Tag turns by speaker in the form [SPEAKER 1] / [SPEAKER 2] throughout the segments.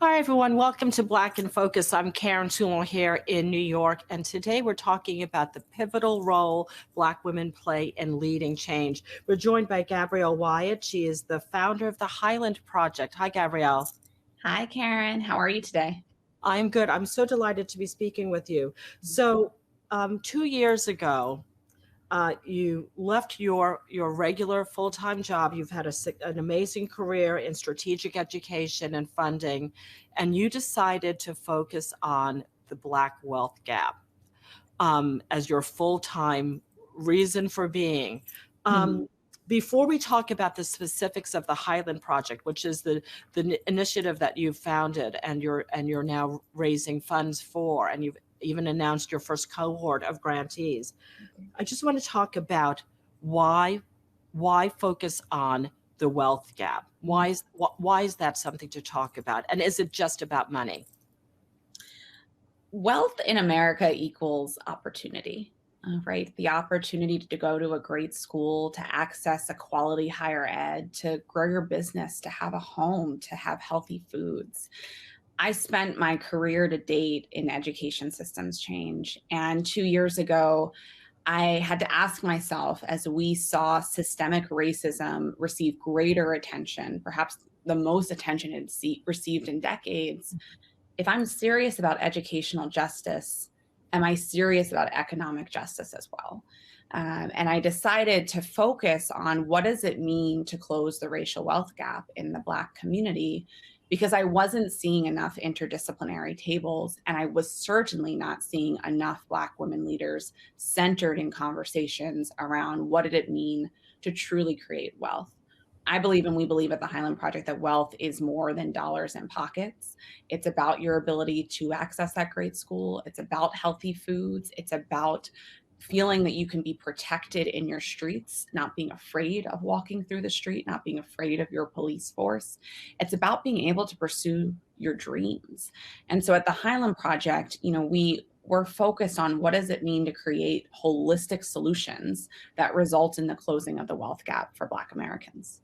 [SPEAKER 1] Hi, everyone. Welcome to Black in Focus. I'm Karen Toulon here in New York, and today we're talking about the pivotal role Black women play in leading change. We're joined by Gabrielle Wyatt. She is the founder of the Highland Project. Hi, Gabrielle.
[SPEAKER 2] Hi, Karen. How are you today?
[SPEAKER 1] I'm good. I'm so delighted to be speaking with you. So, 2 years ago, you left your regular full-time job. You've had an amazing career in strategic education and funding, and you decided to focus on the Black wealth gap as your full-time reason for being.
[SPEAKER 2] Mhm.
[SPEAKER 1] Before we talk about the specifics of the Highland Project, which is the initiative that you've founded and you're now raising funds for, and you've even announced your first cohort of grantees, I just want to talk about why focus on the wealth gap? Why is that something to talk about? And is it just about money?
[SPEAKER 2] Wealth in America equals opportunity, right? The opportunity to go to a great school, to access a quality higher ed, to grow your business, to have a home, to have healthy foods. I spent my career to date in education systems change. And 2 years ago, I had to ask myself, as we saw systemic racism receive greater attention, perhaps the most attention it's received in decades, if I'm serious about educational justice, am I serious about economic justice as well? And I decided to focus on what does it mean to close the racial wealth gap in the Black community, because I wasn't seeing enough interdisciplinary tables, and I was certainly not seeing enough Black women leaders centered in conversations around what did it mean to truly create wealth. I believe, and we believe at the Highland Project, that wealth is more than dollars in pockets. It's about your ability to access that great school. It's about healthy foods. It's about feeling that you can be protected in your streets, not being afraid of walking through the street, not being afraid of your police force. It's about being able to pursue your dreams. And so at the Highland Project, we're focused on what does it mean to create holistic solutions that result in the closing of the wealth gap for Black Americans.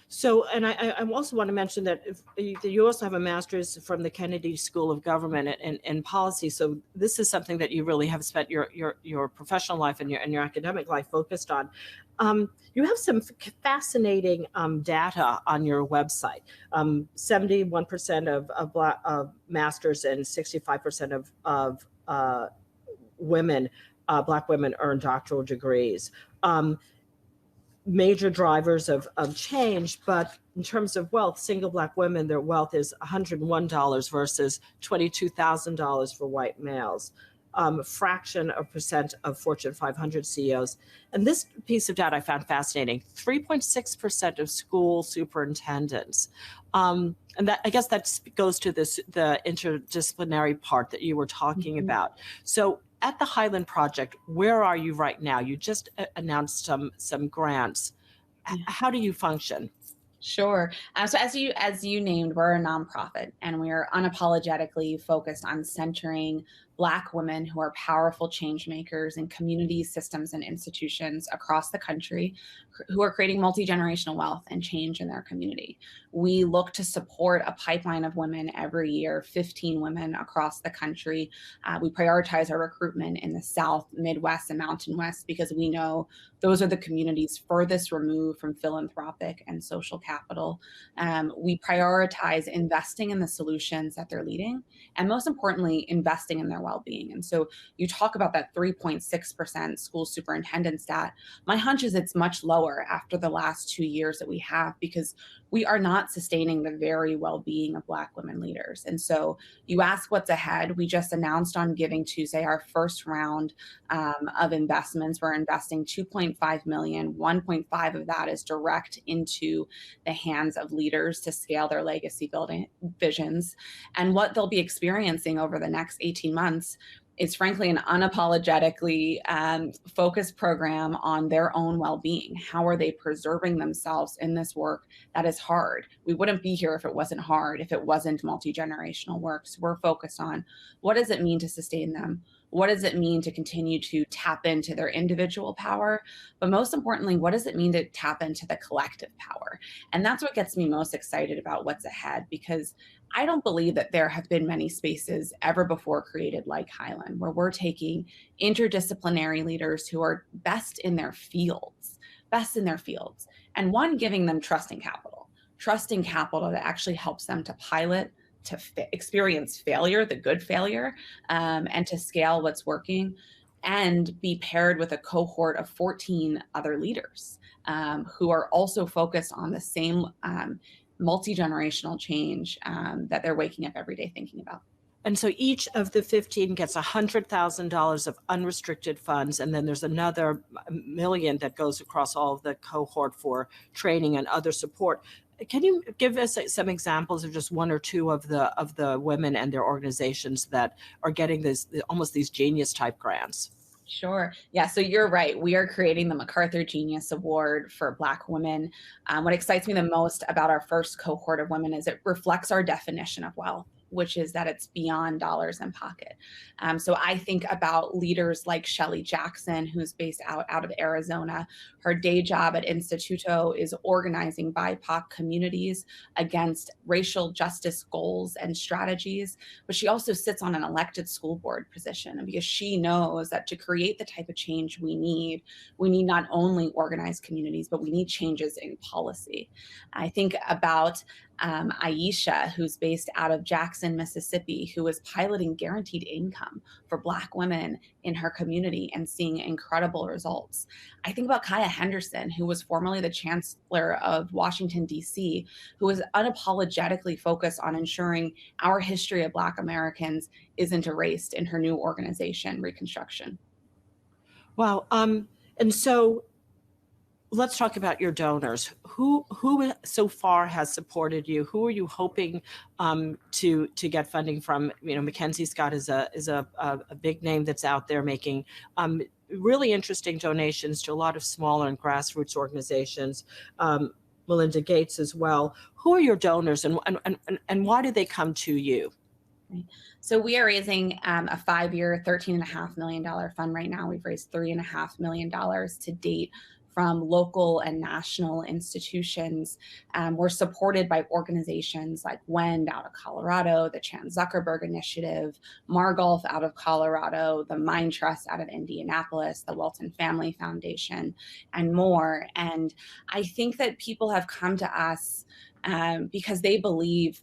[SPEAKER 1] So, and I also want to mention that you also have a master's from the Kennedy School of Government and Policy. So this is something that you really have spent your professional life and your academic life focused on. You have some fascinating data on your website. 71% of Black masters and 65% of women, Black women, earn doctoral degrees. Major drivers of change, but in terms of wealth, single Black women, their wealth is $101 versus $22,000 for white males. A fraction of percent of Fortune 500 CEOs. And this piece of data I found fascinating, 3.6% of school superintendents. And that, I guess that goes to the interdisciplinary part that you were talking about. So at the Highland Project, where are you right now? You just announced some grants. How do you function?
[SPEAKER 2] Sure. So as you named, we're a nonprofit, and we are unapologetically focused on centering Black women who are powerful change makers in communities, systems, and institutions across the country who are creating multi-generational wealth and change in their community. We look to support a pipeline of women every year, 15 women across the country. We prioritize our recruitment in the South, Midwest, and Mountain West because we know those are the communities furthest removed from philanthropic and social capital. We prioritize investing in the solutions that they're leading, and most importantly, investing in their well-being. And so you talk about that 3.6% school superintendent stat. My hunch is it's much lower after the last 2 years that we have, because we are not sustaining the very well-being of Black women leaders. And so you ask what's ahead. We just announced on Giving Tuesday our first round of investments. We're investing 2.5 million. 1.5 of that is direct into the hands of leaders to scale their legacy building visions. And what they'll be experiencing over the next 18 months is frankly an unapologetically focused program on their own well-being. How are they preserving themselves in this work that is hard? We wouldn't be here if it wasn't hard, if it wasn't multi-generational work. So we're focused on what does it mean to sustain them? What does it mean to continue to tap into their individual power? But most importantly, what does it mean to tap into the collective power? And that's what gets me most excited about what's ahead, because I don't believe that there have been many spaces ever before created like Highland, where we're taking interdisciplinary leaders who are best in their fields, and one, giving them trusting capital that actually helps them to pilot, to experience failure, the good failure, and to scale what's working, and be paired with a cohort of 14 other leaders who are also focused on the same multi-generational change that they're waking up every day thinking about.
[SPEAKER 1] And so each of the 15 gets $100,000 of unrestricted funds, and then there's another million that goes across all of the cohort for training and other support. Can you give us some examples of just one or two of the women and their organizations that are getting this, almost these genius type grants?
[SPEAKER 2] Sure. Yeah. So you're right. We are creating the MacArthur Genius Award for Black women. What excites me the most about our first cohort of women is it reflects our definition of wealth, which is that it's beyond dollars in pocket. So I think about leaders like Shelley Jackson, who's based out of Arizona. Her day job at Instituto is organizing BIPOC communities against racial justice goals and strategies. But she also sits on an elected school board position, because she knows that to create the type of change we need not only organized communities, but we need changes in policy. I think about Aisha, who's based out of Jackson, Mississippi, who is piloting guaranteed income for Black women in her community and seeing incredible results. I think about Kaya Henderson, who was formerly the chancellor of Washington, D.C., who is unapologetically focused on ensuring our history of Black Americans isn't erased in her new organization, Reconstruction.
[SPEAKER 1] Wow. And so let's talk about your donors. Who so far has supported you? Who are you hoping to get funding from? Mackenzie Scott is a big name that's out there making really interesting donations to a lot of smaller and grassroots organizations. Melinda Gates as well. Who are your donors, and why do they come to you?
[SPEAKER 2] So we are raising a 5-year, $13.5 million fund right now. We've raised $3.5 million to date from local and national institutions. We're supported by organizations like WEND out of Colorado, the Chan Zuckerberg Initiative, Margolf out of Colorado, the Mind Trust out of Indianapolis, the Welton Family Foundation, and more. And I think that people have come to us because they believe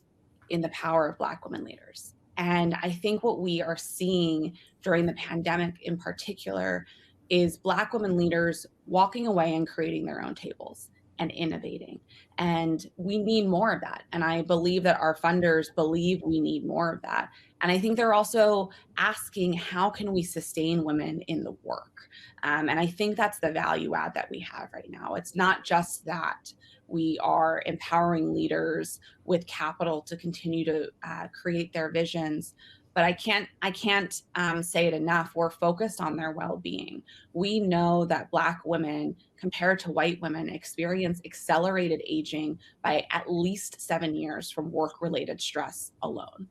[SPEAKER 2] in the power of Black women leaders. And I think what we are seeing during the pandemic in particular is Black women leaders walking away and creating their own tables and innovating. And we need more of that. And I believe that our funders believe we need more of that. And I think they're also asking, how can we sustain women in the work? And I think that's the value add that we have right now. It's not just that we are empowering leaders with capital to continue to create their visions, but I can't say it enough. We're focused on their well-being. We know that Black women, compared to white women, experience accelerated aging by at least 7 years from work-related stress alone.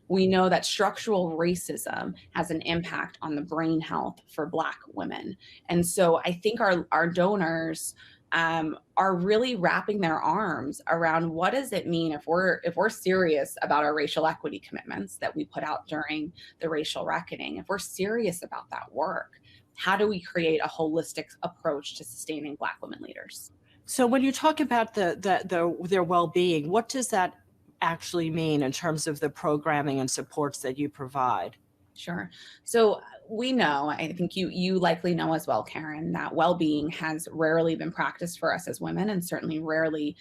[SPEAKER 2] We know that structural racism has an impact on the brain health for Black women. And so I think our donors are really wrapping their arms around what does it mean if we're serious about our racial equity commitments that we put out during the racial reckoning. If we're serious about that work, how do we create a holistic approach to sustaining Black women leaders?
[SPEAKER 1] So when you talk about their well-being, what does that actually mean in terms of the programming and supports that you provide?
[SPEAKER 2] Sure. So we know, I think you likely know as well, Karen, that well-being has rarely been practiced for us as women, and certainly rarely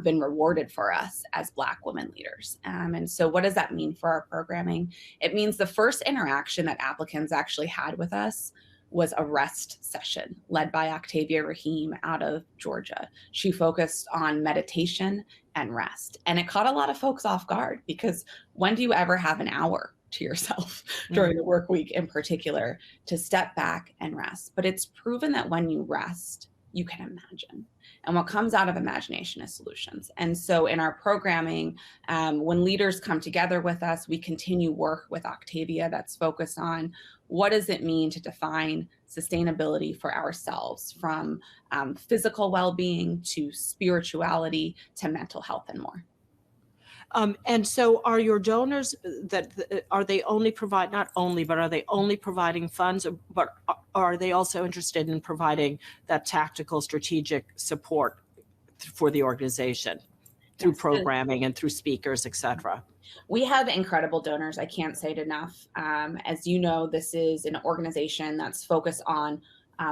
[SPEAKER 2] been rewarded for us as Black women leaders. And so what does that mean for our programming? It means the first interaction that applicants actually had with us was a rest session led by Octavia Rahim out of Georgia. She focused on meditation and rest. And it caught a lot of folks off guard, because when do you ever have an hour to yourself during the work week in particular to step back and rest? But it's proven that when you rest, you can imagine. And what comes out of imagination is solutions. And so in our programming, when leaders come together with us, we continue work with Octavia that's focused on what does it mean to define sustainability for ourselves, from physical well-being to spirituality to mental health and more.
[SPEAKER 1] And so are your donors are they only not only, but are they only providing funds, but are they also interested in providing that tactical strategic support for the organization through programming and through speakers, et cetera?
[SPEAKER 2] We have incredible donors. I can't say it enough. As you know, this is an organization that's focused on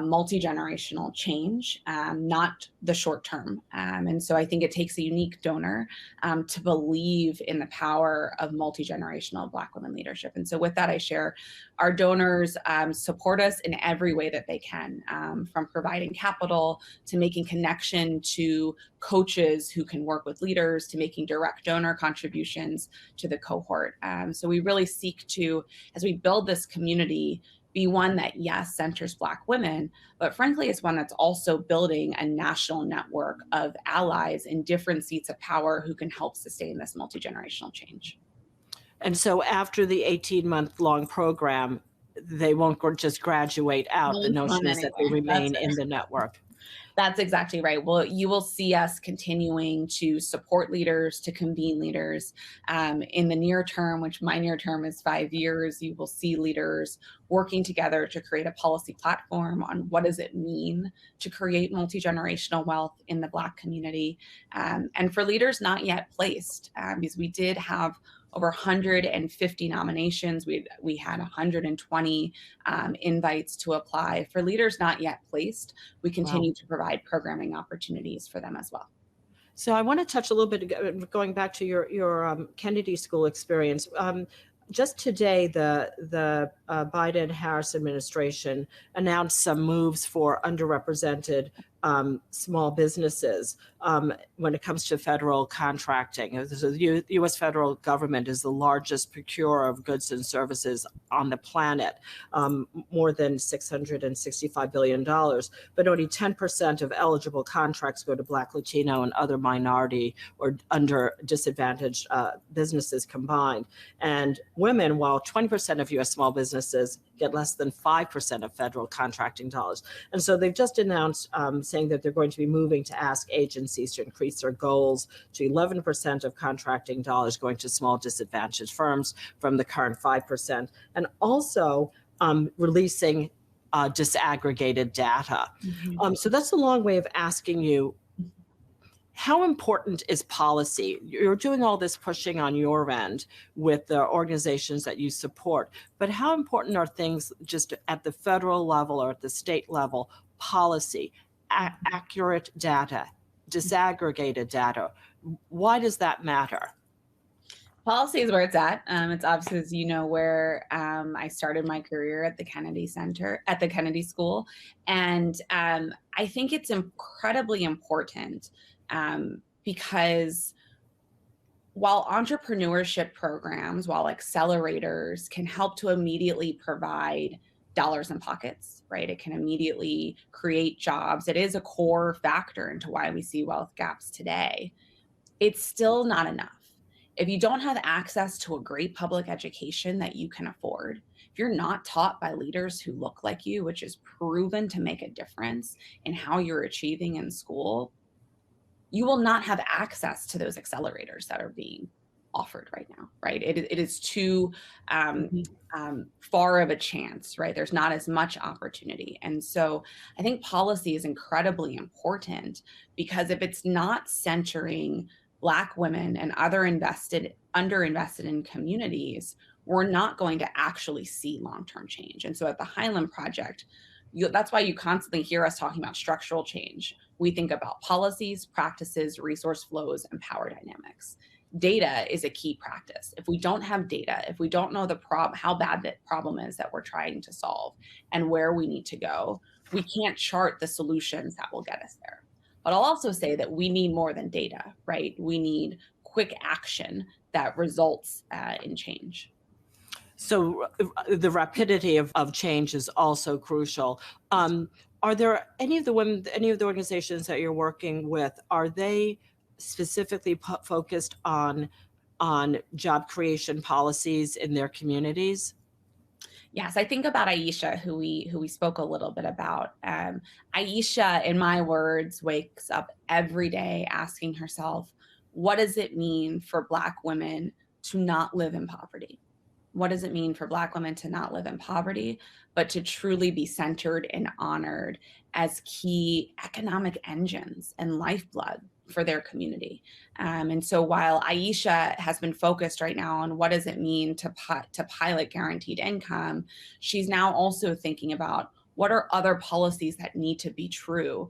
[SPEAKER 2] multi-generational change, not the short term. And so I think it takes a unique donor to believe in the power of multi-generational Black women leadership. And so with that, I share our donors support us in every way that they can, from providing capital to making connection to coaches who can work with leaders, to making direct donor contributions to the cohort. So we really seek to, as we build this community, be one that, yes, centers Black women, but frankly, it's one that's also building a national network of allies in different seats of power who can help sustain this multi-generational change.
[SPEAKER 1] And so after the 18-month-long program, they won't just graduate out. The notion is that they remain in the network.
[SPEAKER 2] That's exactly right. Well, you will see us continuing to support leaders, to convene leaders. In the near term, which my near term is 5 years, you will see leaders working together to create a policy platform on what does it mean to create multi-generational wealth in the Black community. And for leaders not yet placed, because we did have over 150 nominations. We had 120 invites to apply. For leaders not yet placed, we continue to provide programming opportunities for them as well.
[SPEAKER 1] So I want to touch a little bit, going back to your Kennedy School experience. Just today, the Biden-Harris administration announced some moves for underrepresented small businesses when it comes to federal contracting. The U.S. federal government is the largest procurer of goods and services on the planet, more than $665 billion, but only 10% of eligible contracts go to Black, Latino, and other minority or under disadvantaged businesses combined. And women, while 20% of U.S. small businesses get less than 5% of federal contracting dollars. And so they've just announced saying that they're going to be moving to ask agencies to increase their goals to 11% of contracting dollars going to small disadvantaged firms from the current 5%, and also releasing disaggregated data. So that's a long way of asking you, how important is policy? You're doing all this pushing on your end with the organizations that you support, but how important are things just at the federal level or at the state level, policy, accurate data, disaggregated data? Why does that matter?
[SPEAKER 2] Policy is where it's at. It's obviously, as you know, where I started my career at the Kennedy School. And I think it's incredibly important because while entrepreneurship programs, while accelerators can help to immediately provide dollars in pockets, right? It can immediately create jobs. It is a core factor into why we see wealth gaps today. It's still not enough. If you don't have access to a great public education that you can afford, if you're not taught by leaders who look like you, which is proven to make a difference in how you're achieving in school, you will not have access to those accelerators that are being offered right now, right? It is too far of a chance, right? There's not as much opportunity. And so I think policy is incredibly important, because if it's not centering Black women and other underinvested in communities, we're not going to actually see long-term change. And so at the Highland Project, that's why you constantly hear us talking about structural change. We think about policies, practices, resource flows, and power dynamics. Data is a key practice. If we don't have data, if we don't know how bad the problem is that we're trying to solve and where we need to go, we can't chart the solutions that will get us there. But I'll also say that we need more than data, right? We need quick action that results in change.
[SPEAKER 1] So the rapidity of change is also crucial. Are there any of the women, any of the organizations that you're working with, are they specifically focused on job creation policies in their communities?
[SPEAKER 2] Yes, I think about Aisha, who we spoke a little bit about. Aisha, in my words, wakes up every day asking herself, what does it mean for Black women to not live in poverty? What does it mean for Black women to not live in poverty, but to truly be centered and honored as key economic engines and lifeblood for their community? And so while Aisha has been focused right now on what does it mean to pilot guaranteed income, she's now also thinking about what are other policies that need to be true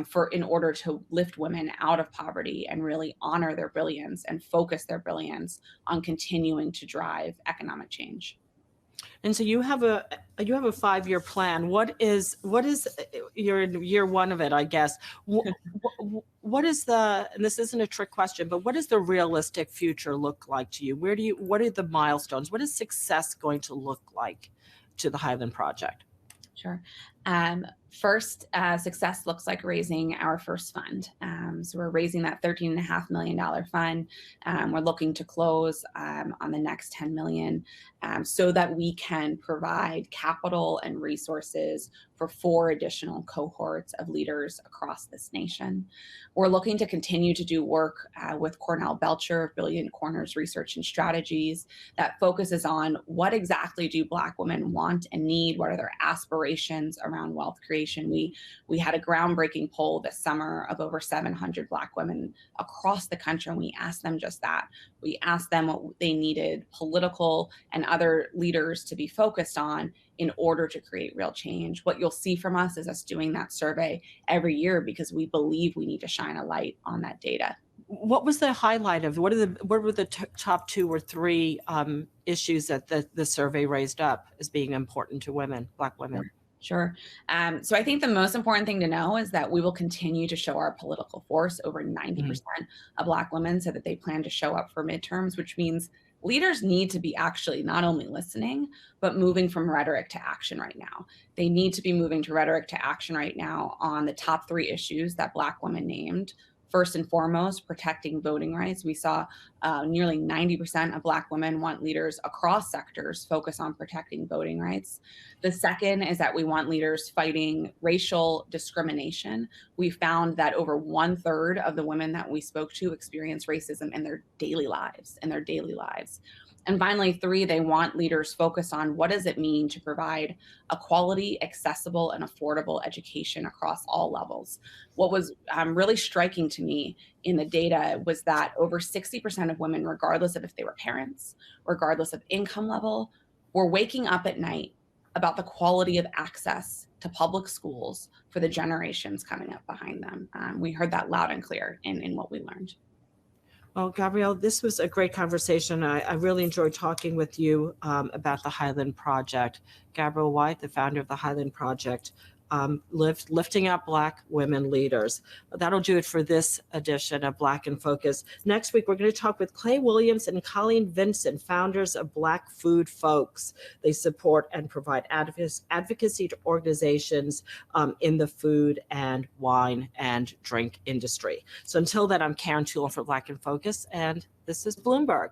[SPEAKER 2] for in order to lift women out of poverty and really honor their brilliance and focus their brilliance on continuing to drive economic change.
[SPEAKER 1] And so you have a 5-year plan. What is you're in year one of it, I guess. What is the, and this isn't a trick question, but what does the realistic future look like to you? What are the milestones? What is success going to look like to the Highland Project?
[SPEAKER 2] Sure. First, success looks like raising our first fund. So we're raising that $13.5 million fund. We're looking to close on the next 10 million so that we can provide capital and resources for 4 additional cohorts of leaders across this nation. We're looking to continue to do work with Cornell Belcher of Brilliant Corners Research and Strategies that focuses on what exactly do Black women want and need, what are their aspirations around wealth creation. We had a groundbreaking poll this summer of over 700 Black women across the country, and we asked them just that. We asked them what they needed political and other leaders to be focused on in order to create real change. What you'll see from us is us doing that survey every year because we believe we need to shine a light on that data.
[SPEAKER 1] What was the highlight of, what were the top 2 or 3 issues that the survey raised up as being important to women, Black women?
[SPEAKER 2] Sure. So I think the most important thing to know is that we will continue to show our political force. Over 90% of Black women said that they plan to show up for midterms, which means leaders need to be actually not only listening, but moving from rhetoric to action right now. They need to be moving to rhetoric to action right now on the top 3 issues that Black women named. First and foremost, protecting voting rights. We saw nearly 90% of Black women want leaders across sectors focus on protecting voting rights. The second is that we want leaders fighting racial discrimination. We found that over 1/3 of the women that we spoke to experience racism in their daily lives, And finally, 3, they want leaders focused on what does it mean to provide a quality, accessible, and affordable education across all levels. What was really striking to me in the data was that over 60% of women, regardless of if they were parents, regardless of income level, were waking up at night about the quality of access to public schools for the generations coming up behind them. We heard that loud and clear in what we learned.
[SPEAKER 1] Well, Gabrielle, this was a great conversation. I really enjoyed talking with you about the Highland Project. Gabrielle Wyatt, the founder of the Highland Project, lifting up Black women leaders. That'll do it for this edition of Black in Focus. Next week, we're going to talk with Clay Williams and Colleen Vincent, founders of Black Food Folks. They support and provide advocacy to organizations in the food and wine and drink industry. So until then, I'm Karen Toulon for Black in Focus, and this is Bloomberg.